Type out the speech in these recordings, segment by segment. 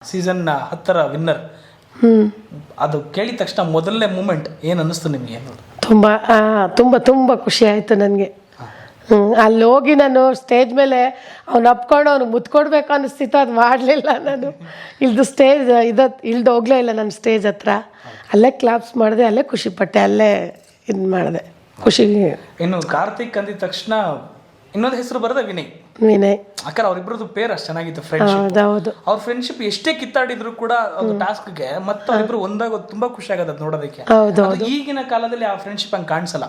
Season 10ರ winner. ಅದು ಕೇಳಿದ ತಕ್ಷಣ ಮೊದಲನೇ ಮೂಮೆಂಟ್ ಏನು ಅನ್ನಿಸ್ತು ನಿಮಗೆ? ತುಂಬ ಖುಷಿ ಆಯಿತು ನನಗೆ. ಅಲ್ಲಿ ಹೋಗಿ ನಾನು ಸ್ಟೇಜ್ ಮೇಲೆ ಅವ್ನು ಅಪ್ಕೊಂಡು ಅವ್ನಿಗೆ ಮುತ್ಕೊಡ್ಬೇಕು ಅನ್ನಿಸ್ತಿತ್ತು, ಅದು ಮಾಡಲಿಲ್ಲ. ನಾನು ಇಳ್ದು ಹೋಗಲೇ ಇಲ್ಲ ನಾನು ಸ್ಟೇಜ್ ಹತ್ರ. ಅಲ್ಲೇ ಕ್ಲಾಪ್ಸ್ ಮಾಡಿದೆ, ಅಲ್ಲೇ ಖುಷಿಪಟ್ಟೆ, ಅಲ್ಲೇ ಇದು ಮಾಡಿದೆ ಖುಷಿ. ಇನ್ನು ಕಾರ್ತಿಕ್ ಅಂದಿದ ತಕ್ಷಣ ಇನ್ನೊಂದು ಹೆಸರು ಬರೋದ ವಿನಯ್. ಯಾಕಂದ್ರೆ ಅವ್ರಿಬ್ರದ್ದು ಪೇರ್ ಅಷ್ಟು ಚೆನ್ನಾಗಿತ್ತು, ಫ್ರೆಂಡ್ಶಿಪ್. ಅವ್ರ ಫ್ರೆಂಡ್ಶಿಪ್ ಎಷ್ಟೇ ಕಿತ್ತಾಡಿದ್ರು ಕೂಡ ಒಂದು ಟಾಸ್ಕ್ಗೆ ಮತ್ತೆ ಅವ್ರಿಬ್ರು ಒಂದಾಗ ತುಂಬಾ ಖುಷಿ ಆಗದ ನೋಡೋದಕ್ಕೆ. ಈಗಿನ ಕಾಲದಲ್ಲಿ ಆ ಫ್ರೆಂಡ್ಶಿಪ್ ಹಂಗೆ ಕಾಣಿಸಲ್ಲ.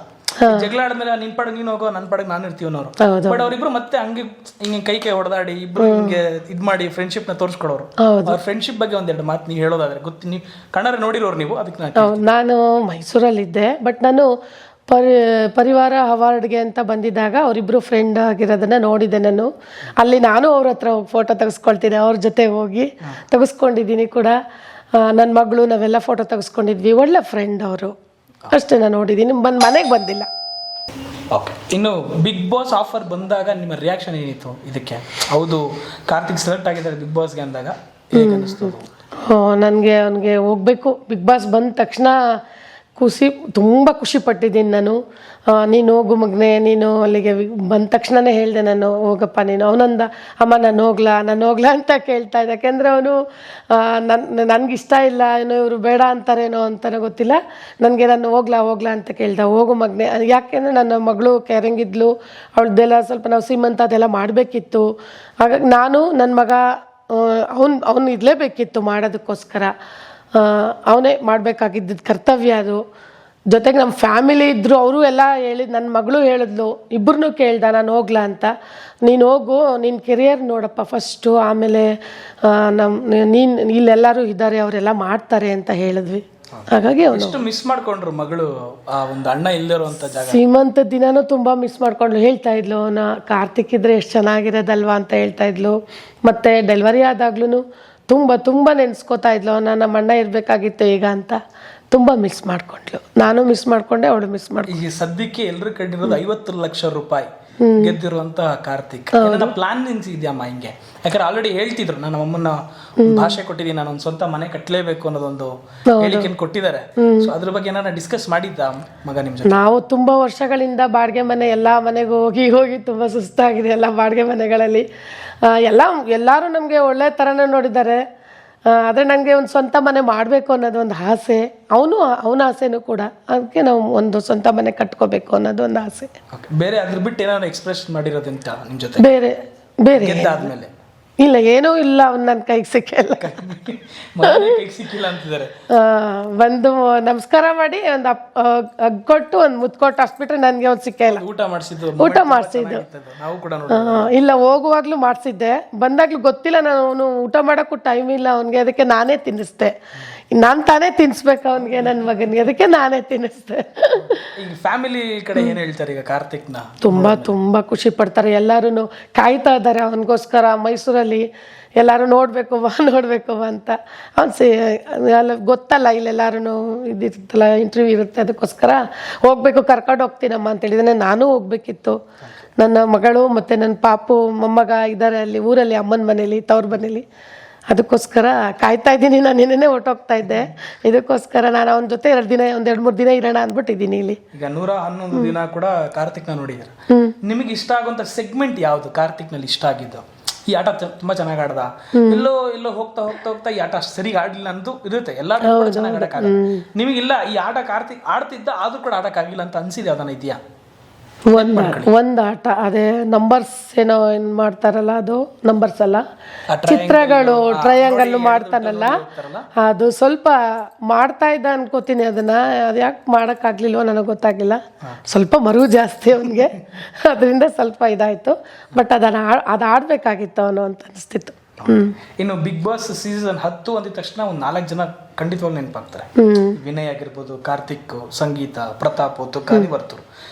ಜಗಳ ಆದ್ಮೇಲೆ ನಿನ್ ಪಡಗ್ ನೀನ್ ಹೋಗೋ, ನನ್ ಪಡಗ್ ನಾನು ಇರ್ತೀವಿ ಅನ್ನೋರು. ಬಟ್ ಅವ್ರಿಬ್ರು ಮತ್ತೆ ಹಂಗೆ ಹಿಂಗೆ ಕೈ ಹೊಡೆದಾಡಿ ಇಬ್ರು ಹಿಂಗೆ ಇದ್ ಮಾಡಿ ಫ್ರೆಂಡ್ಶಿಪ್ ನ ತೋರಿಸ್ಕೊಡೋರು. ಅವ್ರ ಫ್ರೆಂಡ್ಶಿಪ್ ಬಗ್ಗೆ ಒಂದೆರಡು ಮಾತು ನೀವು ಹೇಳೋದಾದ್ರೆ ಗೊತ್ತು, ನೀವು ಕಣ್ಣಾರೆ ನೋಡಿರೋರು ನೀವು. ಅದಕ್ಕೆ ನಾನು ಮೈಸೂರಲ್ಲಿದ್ದೆ, ಬಟ್ ನಾನು ಪರಿವಾರ ಅವಾರ್ಡ್ಗೆ ಅಂತ ಬಂದಿದ್ದಾಗ ಅವರಿಬ್ಬರು ಫ್ರೆಂಡ್ ಆಗಿರೋದನ್ನ ನೋಡಿದ್ದೆ ನಾನು. ಅಲ್ಲಿ ನಾನು ಅವ್ರ ಹತ್ರ ಹೋಗಿ ಫೋಟೋ ತೆಗೆಸ್ಕೊಳ್ತೀನಿ, ಅವ್ರ ಜೊತೆ ಹೋಗಿ ತೆಗೆಸ್ಕೊಂಡಿದ್ದೀನಿ ಕೂಡ. ನನ್ನ ಮಗಳು ನಾವೆಲ್ಲ ಫೋಟೋ ತೆಗೆಸ್ಕೊಂಡಿದ್ವಿ. ಒಳ್ಳೆ ಫ್ರೆಂಡ್ ಅವರು, ಅಷ್ಟೇ ನಾನು ನೋಡಿದ್ದೀನಿ, ಮನೆಗೆ ಬಂದಿಲ್ಲ. ಓಕೆ, ಇನ್ನು ಬಿಗ್ ಬಾಸ್ ಆಫರ್ ಬಂದಾಗ ನಿಮ್ಮ ರಿಯಾಕ್ಷನ್ ಏನಿತ್ತು ಇದಕ್ಕೆ? ಹೌದು, ಕಾರ್ತಿಕ್ ಸೆಲೆಕ್ಟ್ ಆಗಿದ್ದಾರೆ ಬಿಗ್ ಬಾಸ್ಗೆ ಅಂದಾಗ ಹೇಗೆ ಅನಿಸ್ತು? ನನಗೆ ಅವನಿಗೆ ಹೋಗ್ಬೇಕು ಬಿಗ್ ಬಾಸ್ ಬಂದ ತಕ್ಷಣ ತುಂಬ ಖುಷಿ ಪಟ್ಟಿದ್ದೀನಿ ನಾನು. ನೀನು ಹೋಗು ಮಗನೆ, ನೀನು ಅಲ್ಲಿಗೆ ಬಂದ ತಕ್ಷಣನೇ ಹೇಳಿದೆ ನಾನು, ಹೋಗಪ್ಪ ನೀನು. ಅವನಂದ, ಅಮ್ಮ ನಾನು ಹೋಗ್ಲಾ ಅಂತ ಕೇಳ್ತಾ ಇದ್ದ. ಯಾಕೆಂದರೆ ಅವನು ನನಗಿಷ್ಟ ಇಲ್ಲ ಏನೋ, ಇವರು ಬೇಡ ಅಂತಾರೇನೋ ಅಂತಲೇ ಗೊತ್ತಿಲ್ಲ ನನಗೆ. ನಾನು ಹೋಗ್ಲಾ ಅಂತ ಕೇಳ್ದೆ. ಹೋಗು ಮಗನೆ, ಯಾಕೆಂದರೆ ನನ್ನ ಮಗಳು ಕೆರಂಗಿದ್ಲು, ಅವಳದ್ದೆಲ್ಲ ಸ್ವಲ್ಪ ನಾವು ಸೀಮಂತ ಅದೆಲ್ಲ ಮಾಡಬೇಕಿತ್ತು. ಹಾಗಾಗಿ ನಾನು ನನ್ನ ಮಗ ಅವನು ಇರಲೇಬೇಕಿತ್ತು ಮಾಡೋದಕ್ಕೋಸ್ಕರ. ಅವನೇ ಮಾಡಬೇಕಾಗಿದ್ದ ಕರ್ತವ್ಯ ಅದು. ಜೊತೆಗೆ ನಮ್ಮ ಫ್ಯಾಮಿಲಿ ಇದ್ದರು, ಅವರು ಎಲ್ಲ ಹೇಳಿದ್, ನನ್ನ ಮಗಳು ಹೇಳಿದ್ಲು, ಇಬ್ಬರನ್ನೂ ಕೇಳ್ದ ನಾನು ಹೋಗ್ಲಾ ಅಂತ. ನೀನು ಹೋಗು, ನಿನ್ನ ಕೆರಿಯರ್ ನೋಡಪ್ಪ ಫಸ್ಟು, ಆಮೇಲೆ ನೀನು ಇಲ್ಲೆಲ್ಲರೂ ಇದ್ದಾರೆ, ಅವರೆಲ್ಲ ಮಾಡ್ತಾರೆ ಅಂತ ಹೇಳಿದ್ವಿ. ಹಾಗಾಗಿ ಅವನು ಮಿಸ್ ಮಾಡ್ಕೊಂಡ್ರು ಮಗಳು, ಒಂದು ಅಣ್ಣ ಇಲ್ಲಿರುವಂಥ ಜಾಗ. ಸೀಮಂತ ದಿನಾನೂ ತುಂಬ ಮಿಸ್ ಮಾಡ್ಕೊಂಡ್ಲು. ಹೇಳ್ತಾ ಇದ್ಲು, ಕಾರ್ತಿಕ್ ಇದ್ರೆ ಎಷ್ಟು ಚೆನ್ನಾಗಿರೋದಲ್ವಾ ಅಂತ ಹೇಳ್ತಾ ಇದ್ಲು. ಮತ್ತು ಡೆಲಿವರಿ ಆದಾಗ್ಲೂ ತುಂಬ ನೆನೆಸ್ಕೋತಾ ಇದ್ಲು, ನಮ್ಮ ಅಣ್ಣ ಇರಬೇಕಾಗಿತ್ತು ಈಗ ಅಂತ. ತುಂಬ ಮಿಸ್ ಮಾಡ್ಕೊಂಡ್ಲು. ನಾನು ಮಿಸ್ ಮಾಡ್ಕೊಂಡೆ, ಅವಳು ಮಿಸ್ ಮಾಡ್ಕೊಂಡೆ. ಈಗ ಸದ್ಯಕ್ಕೆ ಎಲ್ಲರೂ ಕಂಡಿರೋದು 50 ಲಕ್ಷ ರೂಪಾಯಿ ಗೆದ್ದಿರುವಂತ ಕಾರ್ತಿಕ್. ಪ್ಲಾನ್ ನಿನ್ಸಿದ್ಯಮ್ಮ ಹಿಂಗೆ? ಯಾಕಂದ್ರೆ ಆಲ್ರೆಡಿ ಹೇಳ್ತಿದ್ರು, ನಾನು ನಮ್ಮನ್ನ ಭಾಷೆ ಕೊಟ್ಟಿದ್ದೀನಿ, ನಾನು ಒಂದು ಸ್ವಂತ ಮನೆ ಕಟ್ಟಲೇಬೇಕು ಅನ್ನೋದೊಂದು ಹೇಳಿಕೆ ಕೊಟ್ಟಿದ್ದಾರೆ. ಸೊ ಅದ್ರ ಬಗ್ಗೆ ಏನಾರ ಡಿಸ್ಕಸ್ ಮಾಡಿದ್ದ ಮಗ ನಿಮ್ ಜೊತೆ? ನಾವು ತುಂಬಾ ವರ್ಷಗಳಿಂದ ಬಾಡಿಗೆ ಮನೆ, ಎಲ್ಲಾ ಮನೆಗೂ ಹೋಗಿ ತುಂಬಾ ಸುಸ್ತಾಗಿದೆ ಎಲ್ಲ ಬಾಡಿಗೆ ಮನೆಗಳಲ್ಲಿ. ಎಲ್ಲರೂ ನಮಗೆ ಒಳ್ಳೆ ಥರನೇ ನೋಡಿದ್ದಾರೆ. ಆದರೆ ನನಗೆ ಒಂದು ಸ್ವಂತ ಮನೆ ಮಾಡಬೇಕು ಅನ್ನೋದು ಒಂದು ಆಸೆ. ಅವನ ಆಸೆನೂ ಕೂಡ. ಅದಕ್ಕೆ ನಾವು ಒಂದು ಸ್ವಂತ ಮನೆ ಕಟ್ಕೋಬೇಕು ಅನ್ನೋದು ಒಂದು ಆಸೆ. ಬೇರೆ ಅದ್ರ ಬಿಟ್ಟು ಏನಾದ್ರು ಎಕ್ಸ್ಪ್ರೆಸ್ ಮಾಡಿರೋದಂತ ನಿಮ್ಮ ಜೊತೆ? ಬೇರೆ ಗೆದ್ದಾದ್ಮೇಲೆ ಇಲ್ಲ, ಏನೂ ಇಲ್ಲ. ಅವ್ನು ನನ್ನ ಕೈಗೆ ಸಿಕ್ಕಿಲ್ಲ ಅಂತಿದ್ದಾರೆ. ಬಂದು ನಮಸ್ಕಾರ ಮಾಡಿ ಒಂದು ಕೊಟ್ಟು ಒಂದು ಮುತ್ಕೊಟ್ಟು ಅಷ್ಟು ಬಿಟ್ರೆ ನನಗೆ ಒಂದು ಸಿಕ್ಕೇ ಇಲ್ಲ. ಊಟ ಮಾಡಿಸಿದ್ದು ನಾವು ಕೂಡ ಇಲ್ಲ, ಹೋಗುವಾಗ್ಲೂ ಮಾಡಿಸಿದ್ದೆ, ಬಂದಾಗ್ಲೂ ಗೊತ್ತಿಲ್ಲ. ನಾನು ಊಟ ಮಾಡೋಕ್ಕೂ ಟೈಮ್ ಇಲ್ಲ ಅವನಿಗೆ, ಅದಕ್ಕೆ ನಾನೇ ತಿನ್ನಿಸ್ದೆ. ನಾನು ತಾನೇ ತಿನ್ನಿಸ್ಬೇಕು ಅವನಿಗೆ, ನನ್ನ ಮಗನಿಗೆ, ಅದಕ್ಕೆ ನಾನೇ ತಿನ್ನಿಸ್ದೆ. ಈಗ ಫ್ಯಾಮಿಲಿ ಕಡೆ ಏನು ಹೇಳ್ತಾರೆ ಈಗ ಕಾರ್ತಿಕ್ನ? ತುಂಬ ಖುಷಿ ಪಡ್ತಾರೆ. ಎಲ್ಲರೂ ಕಾಯ್ತಾ ಇದ್ದಾರೆ ಅವನಿಗೋಸ್ಕರ. ಮೈಸೂರಲ್ಲಿ ಎಲ್ಲರೂ ನೋಡಬೇಕು ಅಂತ. ಅವ್ನು ಗೊತ್ತಲ್ಲ, ಇಲ್ಲೆಲ್ಲರೂ ಇದಿರುತ್ತಲ್ಲ, ಇಂಟರ್ವ್ಯೂ ಇರುತ್ತೆ, ಅದಕ್ಕೋಸ್ಕರ ಹೋಗ್ಬೇಕು, ಕರ್ಕೊಂಡು ಹೋಗ್ತೀನಮ್ಮ ಅಂತ ಹೇಳಿದಾನೆ. ನಾನು ಹೋಗ್ಬೇಕಿತ್ತು. ನನ್ನ ಮಗಳು ಮತ್ತು ನನ್ನ ಪಾಪು ಮೊಮ್ಮಗ ಇದ್ದಾರೆ ಅಲ್ಲಿ ಊರಲ್ಲಿ, ಅಮ್ಮನ ಮನೇಲಿ, ತವ್ರ ಮನೇಲಿ. ಅದಕ್ಕೋಸ್ಕರ ಕಾಯ್ತಾ ಇದ್ದೀನಿ. ನಾನು ನಿನ್ನೆ ಹೊರಟೋಗ್ತಾ ಇದ್ದೆ. ಇದಕ್ಕೋಸ್ಕರ ನಾನು ಅವನ ಜೊತೆ 2-3 ದಿನ ಇರೋಣ ಅಂದ್ಬಿಟ್ಟಿದ್ದೀನಿ ಇಲ್ಲಿ. ಈಗ 111 ದಿನ ಕೂಡ ಕಾರ್ತಿಕ್ನ ನೋಡಿದ್ದಾರೆ. ನಿಮಗೆ ಇಷ್ಟ ಆಗುವಂಥ ಸೆಗ್ಮೆಂಟ್ ಯಾವುದು ಕಾರ್ತಿಕ್ನಲ್ಲಿ ಇಷ್ಟ ಆಗಿದ್ದು? ಈ ಆಟ ತುಂಬಾ ಚೆನ್ನಾಗಿ ಆಡ್ದ, ಎಲ್ಲೋ ಹೋಗ್ತಾ ಈ ಆಟ ಸರಿ ಆಡ್ಲಿಲ್ಲ ಅಂತ ಇರುತ್ತೆ. ಎಲ್ಲರೂ ಚೆನ್ನಾಗಿ ಆಡಕ್ಕಾಗಲ್ಲ. ನಿಮಗಿಲ್ಲ, ಈ ಆಟ ಕಾರ್ತಿಕ್ ಆಡ್ತಿದ್ದ ಆದ್ರೂ ಕೂಡ ಆಡಕ್ಕಾಗಿಲ್ಲ ಅಂತ ಅನ್ಸಿದೆ ಅದನ್ನ ಇದೆಯಾ? ಒಂದು ಆಟ, ಅದೇ ನಂಬರ್ಸ್ ಏನೋ ಮಾಡ್ತಾರಲ್ಲ, ಅದು ನಂಬರ್ಸ್ ಅಲ್ಲ, ಚಿತ್ರಗಳು, ಟ್ರಯಾಂಗಲ್ ಮಾಡ್ತಾನಲ್ಲ, ಅದು ಸ್ವಲ್ಪ ಮಾಡ್ತಾ ಇದ್ದ ಅನ್ಕೋತೀನಿ. ಅದನ್ನ ಅದು ಯಾಕೆ ಮಾಡೋಕ್ಕಾಗ್ಲಿಲ್ವೋ ನನಗೆ ಗೊತ್ತಾಗಿಲ್ಲ. ಸ್ವಲ್ಪ ಮರು ಜಾಸ್ತಿ ಅವನಿಗೆ, ಅದರಿಂದ ಸ್ವಲ್ಪ ಇದಾಯ್ತು. ಬಟ್ ಅದು ಆಡ್ಬೇಕಾಗಿತ್ತು ಅವನು ಅಂತ ಅನಿಸ್ತಿತ್ತು. ಇನ್ನು ಬಿಗ್ ಬಾಸ್ ಸೀಸನ್ 10 ಅಂದಿದ ತಕ್ಷಣ ಒಂದು 4 ಜನ ಖಂಡಿತವಾಗಿ ನೆನಪಾಗ್ತಾರೆ. ವಿನಯ್ ಆಗಿರ್ಬೋದು, ಕಾರ್ತಿಕ್, ಸಂಗೀತ, ಪ್ರತಾಪ್, ತುಕಾಲಿ, ವರ್ತೂರು.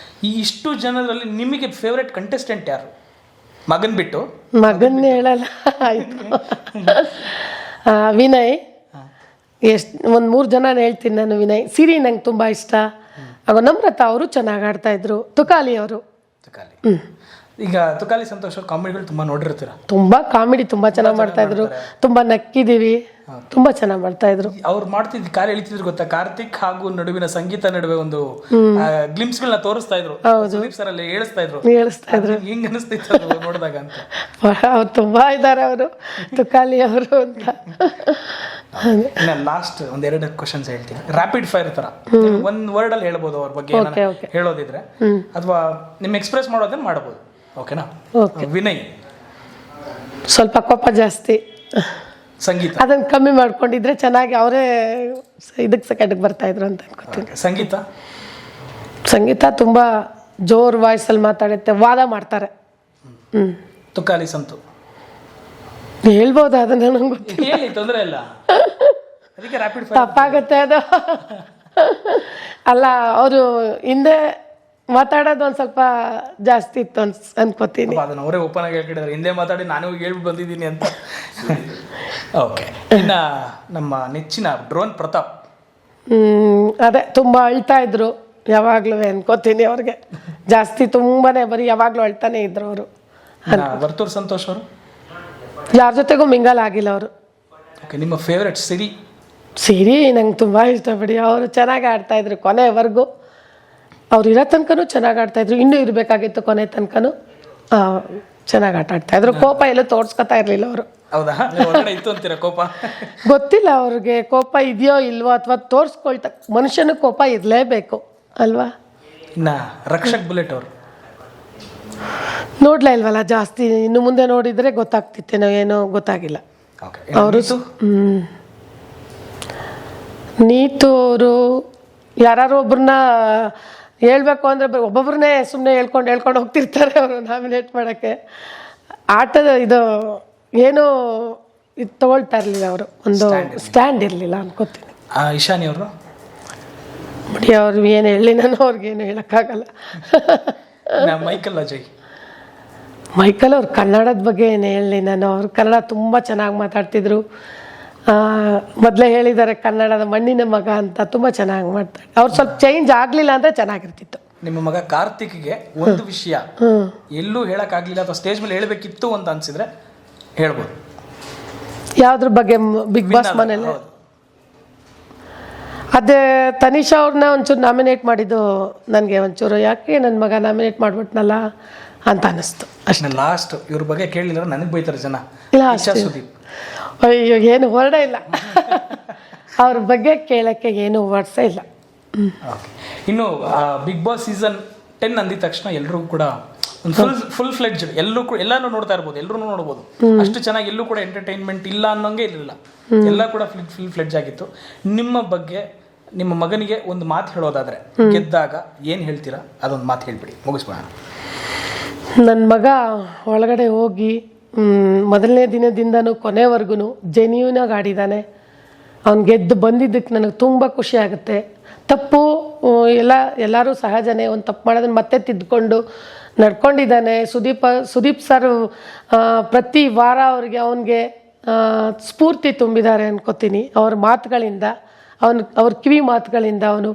ಈ ಇಷ್ಟು ಜನರಲ್ಲಿ ನಿಮಗೆ ಫೇವ್ರೆಟ್ ಕಂಟೆಸ್ಟೆಂಟ್ ಯಾರು? ಮಗನ್ ಬಿಟ್ಟು? ಮಗನ್ ಹೇಳಲ್ಲ, ಆಯ್ತು. ವಿನಯ್. ಒಂದು 3 ಜನ ಹೇಳ್ತೀನಿ ನಾನು. ವಿನಯ್, ಸಿರಿ ನಂಗೆ ತುಂಬ ಇಷ್ಟ. ಆಗ ನಮ್ರತಾ ಅವರು ಚೆನ್ನಾಗಿ ಆಡ್ತಾ ಇದ್ರು. ತುಕಾಲಿ ಅವರು. ಈಗ ತುಕಾಲಿ ಸಂತೋಷ್ ಅವ್ರ ಕಾಮಿಡಿಗಳು ತುಂಬಾ ನೋಡಿರ್ತೀರ. ತುಂಬಾ ಕಾಮಿಡಿ ತುಂಬಾ ಚೆನ್ನಾಗಿ ಮಾಡ್ತಾ ಇದ್ರು, ತುಂಬಾ ನಕ್ಕಿದೀವಿ, ತುಂಬಾ ಚೆನ್ನಾಗಿ ಮಾಡ್ತಾ ಇದ್ರು. ಅವ್ರು ಮಾಡ್ತಿದ್ ಕಾಲ ಎಳಿತಿದ್ರು ಗೊತ್ತಾ, ಕಾರ್ತಿಕ್ ಹಾಗೂ ನಡುವಿನ ಸಂಗೀತ ನಡುವೆ ಒಂದು ಗ್ಲಿಮ್ಸ್ ಗಳನ್ನ ತೋರಿಸ್ತಾ ಇದ್ರು. ಸುದೀಪ್ ಸರ್ ಅಲ್ಲಿ ಹೇಳಿಸ್ತಾ ಇದ್ರು ಹಿಂಗ್ ಅನಿಸ್ತಿತ್ತು ಅದು ನೋಡಿದಾಗ ಅಂತ. ಅವ್ರು ತುಂಬಾ ಇದಾರೆ ಅವರು ತುಕಾಲಿ ಅವರು ಅಂತ. ಇನ್ನ ಲಾಸ್ಟ್ ಒಂದೆರಡು ಕ್ವಶನ್ಸ್ ಹೇಳ್ತೀನಿ, ರ್ಯಾಪಿಡ್ ಫೈರ್ ತರ ಒಂದ್ ವರ್ಡ್ ಅಲ್ಲಿ ಹೇಳ್ಬೋದು ಅವ್ರ ಬಗ್ಗೆ ಹೇಳೋದಿದ್ರೆ, ಅಥವಾ ನಿಮ್ ಎಕ್ಸ್ಪ್ರೆಸ್ ಮಾಡೋದನ್ನ ಮಾಡಬಹುದು. ಓಕೆನಾ? ವಿನಯ್ ಸ್ವಲ್ಪ ಕೋಪ ಜಾಸ್ತಿ, ಸಂಗೀತ ಅದನ್ನ ಕಮ್ಮಿ ಮಾಡ್ಕೊಂಡಿದ್ರೆ ಚೆನ್ನಾಗಿ ಅವರೇ ಇದಕ್ಕೆ ಸೆಕೆಂಡ್ಗೆ ಬರ್ತಾ ಇದ್ರು ಅಂತ ಅನ್ಕೋತೀನಿ. ಸಂಗೀತ ತುಂಬಾ ಜೋರ್ ವಾಯ್ಸ್ ಅಲ್ಲಿ ಮಾತಾಡುತ್ತೆ, ವಾದ ಮಾಡ್ತಾರೆ. ತುಕಾಲಿ ಸಂತು ಹೇಳ್ಬೋದು, ಅದನ್ನ ನಂಗೆ ಗೊತ್ತಿಲ್ಲ, ತೊಂದರೆ ಇಲ್ಲ, ತಪ್ಪಾಗತ್ತೆ ಅದು. ಅಲ್ಲ, ಅವರು ಹಿಂದೆ ಮಾತಾಡೋದು ಒಂದ್ ಸ್ವಲ್ಪ ಜಾಸ್ತಿ ಇತ್ತು ಅನ್ಕೋತೀನಿ. ಅದನ್ನ ಅವರೇ ಓಪನ್ ಆಗಿ ಹೇಳ್ತಿದ್ದಾರೆ, ಹಿಂದೆ ಮಾತಾಡಿ ನಾನು ಹೇಳ್ಬಿಟ್ಟು ಬಂದಿದ್ದೀನಿ ಅಂತ. ಓಕೆ, ಇನ್ನ ನಮ್ಮ ನೆಚ್ಚಿನ ಡ್ರೋನ್ ಪ್ರತಾಪ್. ಅದೇ ತುಂಬಾ ಅಳ್ತಾ ಇದ್ರು ಯಾವಾಗ್ಲೂ ಅನ್ಕೋತೀನಿ. ಅವ್ರಿಗೆ ಜಾಸ್ತಿ ತುಂಬಾನೇ ಬರೀ ಯಾವಾಗ್ಲೂ ಅಳ್ತಾನೆ ಇದ್ರು ಅವರು. ವರ್ತೂರ್ ಸಂತೋಷ್ ಅವರು ಯಾರ ಜೊತೆಗೂ ಮಿಂಗಲ್ ಆಗಿಲ್ಲ ಅವರು. ನಿಮ್ಮ ಫೇವ್ರೆಟ್ ಸಿರಿ ನಂಗೆ ತುಂಬಾ ಇಷ್ಟ ಬಿಡಿ. ಅವರು ಚೆನ್ನಾಗಿ ಆಡ್ತಾ ಇದ್ರು ಕೊನೆವರೆಗೂ. ಅವ್ರು ಇರೋ ತನಕನೂ ಚೆನ್ನಾಗಿ ಆಡ್ತಾ ಇದ್ರು, ಇನ್ನೂ ಇರಬೇಕಾಗಿತ್ತು ಕೊನೆ ತನಕನೂ ಚೆನ್ನಾಗಿ ಆಟ ಆಡ್ತಾ ಇದ್ರು. ಕೋಪ ಎಲ್ಲೂ ತೋರ್ಸ್ಕೊತಾ ಇರ್ಲಿಲ್ಲ ಅವರು. ಗೊತ್ತಿಲ್ಲ ಅವ್ರಿಗೆ ಕೋಪ ಇದೆಯೋ ಇಲ್ವೋ, ಅಥವಾ ತೋರ್ಸ್ಕೊಳ್ತಾ, ಮನುಷ್ಯನ ಕೋಪ ಇರ್ಲೇಬೇಕು ಅಲ್ವಾ. ರಕ್ಷಕ್ ಬುಲೆಟ್ ಅವರು ನೋಡ್ಲಾ ಇಲ್ವಲ್ಲ ಜಾಸ್ತಿ, ಇನ್ನು ಮುಂದೆ ನೋಡಿದ್ರೆ ಗೊತ್ತಾಗ್ತಿತ್ತೇನೋ, ಏನೋ ಗೊತ್ತಾಗಿಲ್ಲ. ಅವರು ನೀತು ಅವರು ಯಾರು ಒಬ್ರನ್ನ ಹೇಳ್ಬೇಕು ಅಂದ್ರೆ ಒಬ್ಬೊಬ್ರನ್ನೇ ಸುಮ್ಮನೆ ಹೇಳ್ಕೊಂಡು ಹೋಗ್ತಿರ್ತಾರೆ ಅವರು ನಾಮಿನೇಟ್ ಮಾಡೋಕ್ಕೆ. ಆಟದ ಇದು ಏನೋ ಇದು ತಗೊಳ್ತಾ ಇರಲಿಲ್ಲ ಅವರು, ಒಂದು ಸ್ಟ್ಯಾಂಡ್ ಇರಲಿಲ್ಲ ಅನ್ಕೋತೀನಿ. ಇಶಾನಿ ಅವರು ಬಿಡಿ, ಅವ್ರು ಏನು ಹೇಳಿ ನಾನು ಅವ್ರಿಗೇನು ಹೇಳೋಕ್ಕಾಗಲ್ಲ. ಮೈಕಲ್ ಅವ್ರು ಕನ್ನಡದ ಬಗ್ಗೆ ಏನು ಹೇಳಿ ನಾನು, ಅವ್ರು ಕನ್ನಡ ತುಂಬ ಚೆನ್ನಾಗಿ ಮಾತಾಡ್ತಿದ್ರು. ಮೊದಲೇ ಹೇಳಿದ್ದಾರೆ ಕನ್ನಡದ ಮಣ್ಣಿನ ಮಗ ಅಂತ, ತುಂಬ ಚೆನ್ನಾಗಿ ಮಾಡ್ತಾರೆ. ಅವ್ರು ಸ್ವಲ್ಪ ಚೇಂಜ್ ಆಗಲಿಲ್ಲ ಅಂದರೆ ಚೆನ್ನಾಗಿರ್ತಿತ್ತು. ನಿಮ್ಮ ಮಗ ಕಾರ್ತಿಕ್ಗೆ ಒಂದು ವಿಷಯ ಎಲ್ಲೂ ಹೇಳೋಕ್ಕಾಗಲಿಲ್ಲ ಅಥವಾ ಸ್ಟೇಜ್ ಮೇಲೆ ಹೇಳಬೇಕಿತ್ತು ಅಂತ ಅನ್ಸಿದ್ರೆ ಹೇಳ್ಬೋದು. ಯಾವುದ್ರ ಬಗ್ಗೆ? ಬಿಗ್ ಬಾಸ್ ಮನೇಲಿ ಅದೇ ತನಿಷಾ ಅವ್ರನ್ನ ಒಂಚೂರು ನಾಮಿನೇಟ್ ಮಾಡಿದ್ದು ನನಗೆ ಒಂಚೂರು ಯಾಕೆ ನನ್ನ ಮಗ ನಾಮಿನೇಟ್ ಮಾಡ್ಬಿಟ್ನಲ್ಲ ಅಂತ ಅನ್ನಿಸ್ತು ಅಷ್ಟೇ. ಲಾಸ್ಟ್ ಇವ್ರ ಬಗ್ಗೆ ಕೇಳಿಲ್ಲ, ನನಗೆ ಬೈತಾರೆ ಜನ. ಸುದೀಪ್ ಅಯ್ಯೋ, ಏನು ಹೊರಡೇ ಇಲ್ಲ ಅವ್ರ ಬಗ್ಗೆ ಕೇಳಕ್ಕೆ, ಏನು ವರ್ಡ್ಸೇ ಇಲ್ಲ. ಇನ್ನು ಬಿಗ್ ಬಾಸ್ ಸೀಸನ್ 10 ಅಂದಿದ ತಕ್ಷಣ ಎಲ್ಲರೂ ಕೂಡ ಫುಲ್ ಫ್ಲೆಡ್ಜ್ ಎಲ್ಲಾನು ನೋಡ್ತಾ ಇರ್ಬೋದು, ಎಲ್ಲರೂ ನೋಡ್ಬೋದು. ಅಷ್ಟು ಚೆನ್ನಾಗಿ ಎಲ್ಲೂ ಕೂಡ ಎಂಟರ್ಟೈನ್ಮೆಂಟ್ ಇಲ್ಲ ಅನ್ನೋಂಗೆ ಇರಲಿಲ್ಲ, ಎಲ್ಲ ಕೂಡ ಫುಲ್ ಫ್ಲೆಡ್ಜ್ ಆಗಿತ್ತು. ನಿಮ್ಮ ಬಗ್ಗೆ, ನಿಮ್ಮ ಮಗನಿಗೆ ಒಂದು ಮಾತು ಹೇಳೋದಾದ್ರೆ ಗೆದ್ದಾಗ ಏನು ಹೇಳ್ತೀರಾ? ಅದೊಂದು ಮಾತು ಹೇಳ್ಬಿಡಿ, ಮುಗಿಸ್ಬೋಣ. ನನ್ನ ಮಗ ಒಳಗಡೆ ಹೋಗಿ ಮೊದಲನೇ ದಿನದಿಂದನೂ ಕೊನೆವರೆಗೂ ಜೆನ್ಯೂನಾಗಿ ಆಡಿದ್ದಾನೆ. ಅವ್ನು ಗೆದ್ದು ಬಂದಿದ್ದಕ್ಕೆ ನನಗೆ ತುಂಬ ಖುಷಿ ಆಗುತ್ತೆ. ತಪ್ಪು ಎಲ್ಲರೂ ಸಹಜನೇ, ಒಂದು ತಪ್ಪು ಮಾಡೋದನ್ನ ಮತ್ತೆ ತಿದ್ದುಕೊಂಡು ನಡ್ಕೊಂಡಿದ್ದಾನೆ. ಸುದೀಪ್ ಸರ್ ಪ್ರತಿ ವಾರ ಅವನಿಗೆ ಸ್ಫೂರ್ತಿ ತುಂಬಿದ್ದಾರೆ ಅನ್ಕೋತೀನಿ. ಅವ್ರ ಮಾತುಗಳಿಂದ, ಅವ್ರ ಕಿವಿ ಮಾತುಗಳಿಂದ ಅವನು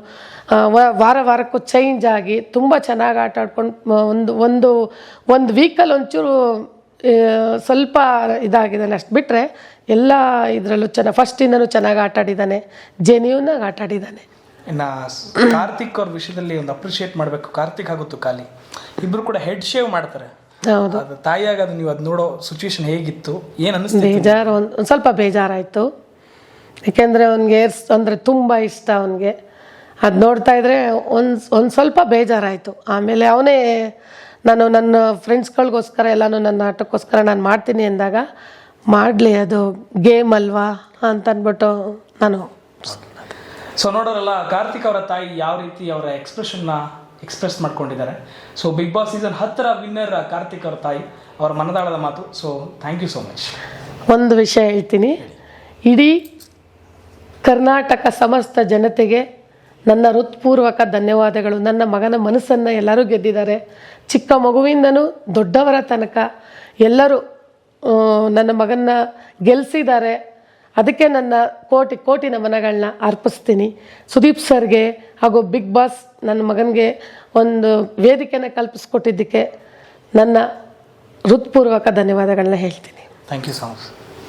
ವಾರಕ್ಕೂ ಚೇಂಜ್ ಆಗಿ ತುಂಬ ಚೆನ್ನಾಗಿ ಆಟ ಆಡ್ಕೊಂಡು ಒಂದು ವೀಕಲ್ಲಿ ಒಂಚೂರು ಸ್ವಲ್ಪ ಇದಾಗಿದ್ದಾನೆ. ಅಷ್ಟು ಬಿಟ್ಟರೆ ಎಲ್ಲ ಇದರಲ್ಲೂ ಫಸ್ಟಿಂದನೂ ಚೆನ್ನಾಗಿ ಆಟ ಆಡಿದ್ದಾನೆ, ಜೆನ್ಯೂನಾಗಿ ಆಟ ಆಡಿದ್ದಾನೆ. ಇನ್ನು ಕಾರ್ತಿಕ್ ಅವ್ರ ವಿಷಯದಲ್ಲಿ ಒಂದು ಅಪ್ರಿಷಿಯೇಟ್ ಮಾಡಬೇಕು. ಕಾರ್ತಿಕ್ ಹಾಗೂ ತುಕಾಲಿ ಇಬ್ರು ಕೂಡ ಹೆಡ್ ಶೇವ್ ಮಾಡ್ತಾರೆ. ಹೌದು, ಅದು ತಾಯಿಯಾಗ ಅದು ನೀವು ಅದು ನೋಡೋ ಸಿಚುವೇಶನ್ ಹೇಗಿತ್ತು, ಏನು ಅನಿಸ್ತು? ಬೇಜಾರು, ಒಂದು ಸ್ವಲ್ಪ ಬೇಜಾರಾಯಿತು. ಏಕೆಂದರೆ ಅವ್ನಿಗೆ ಏರ್ಸ್ ಅಂದರೆ ತುಂಬ ಇಷ್ಟ ಅವನಿಗೆ. ಅದು ನೋಡ್ತಾ ಇದ್ರೆ ಒಂದು ಸ್ವಲ್ಪ ಬೇಜಾರಾಯಿತು. ಆಮೇಲೆ ಅವನೇ ನಾನು ನನ್ನ ಫ್ರೆಂಡ್ಸ್ಗಳಿಗೋಸ್ಕರ ಎಲ್ಲನೂ ನನ್ನ ಆಟಕ್ಕೋಸ್ಕರ ನಾನು ಮಾಡ್ತೀನಿ ಅಂದಾಗ ಮಾಡಲಿ, ಅದು ಗೇಮ್ ಅಲ್ವಾ ಅಂತ ಅಂದ್ಬಿಟ್ಟು ನಾನು. ಸೊ ನೋಡೋರಲ್ಲ, ಕಾರ್ತಿಕ್ ಅವರ ತಾಯಿ ಯಾವ ರೀತಿ ಅವರ ಎಕ್ಸ್ಪ್ರೆಸ್ ಮಾಡ್ಕೊಂಡಿದ್ದಾರೆ. So Bigg Boss season 10 winner Karthik ಅವರ ತಾಯಿ, ಅವರ ಮನದಾಳದ ಮಾತು. So thank you so much. ಒಂದು ವಿಷಯ ಹೇಳ್ತೀನಿ, ಇಡೀ ಕರ್ನಾಟಕ ಸಮಸ್ತ ಜನತೆಗೆ ನನ್ನ ಹೃತ್ಪೂರ್ವಕ ಧನ್ಯವಾದಗಳು. ನನ್ನ ಮಗನ ಮನಸ್ಸನ್ನು ಎಲ್ಲರೂ ಗೆದ್ದಿದ್ದಾರೆ. ಚಿಕ್ಕ ಮಗುವಿಂದನೂ ದೊಡ್ಡವರ ತನಕ ಎಲ್ಲರೂ ನನ್ನ ಮಗನ್ನ ಗೆಲ್ಲಿಸಿದ್ದಾರೆ. ಅದಕ್ಕೆ ನನ್ನ ಕೋಟಿ ನಮನಗಳನ್ನ ಅರ್ಪಿಸ್ತೀನಿ. ಸುದೀಪ್ ಸರ್ಗೆ ಹಾಗೂ ಬಿಗ್ ಬಾಸ್ ನನ್ನ ಮಗನಿಗೆ ಒಂದು ವೇದಿಕೆನ ಕಲ್ಪಿಸ್ಕೊಟ್ಟಿದ್ದಕ್ಕೆ ನನ್ನ ಹೃತ್ಪೂರ್ವಕ ಧನ್ಯವಾದಗಳನ್ನ ಹೇಳ್ತೀನಿ. Thank you so much.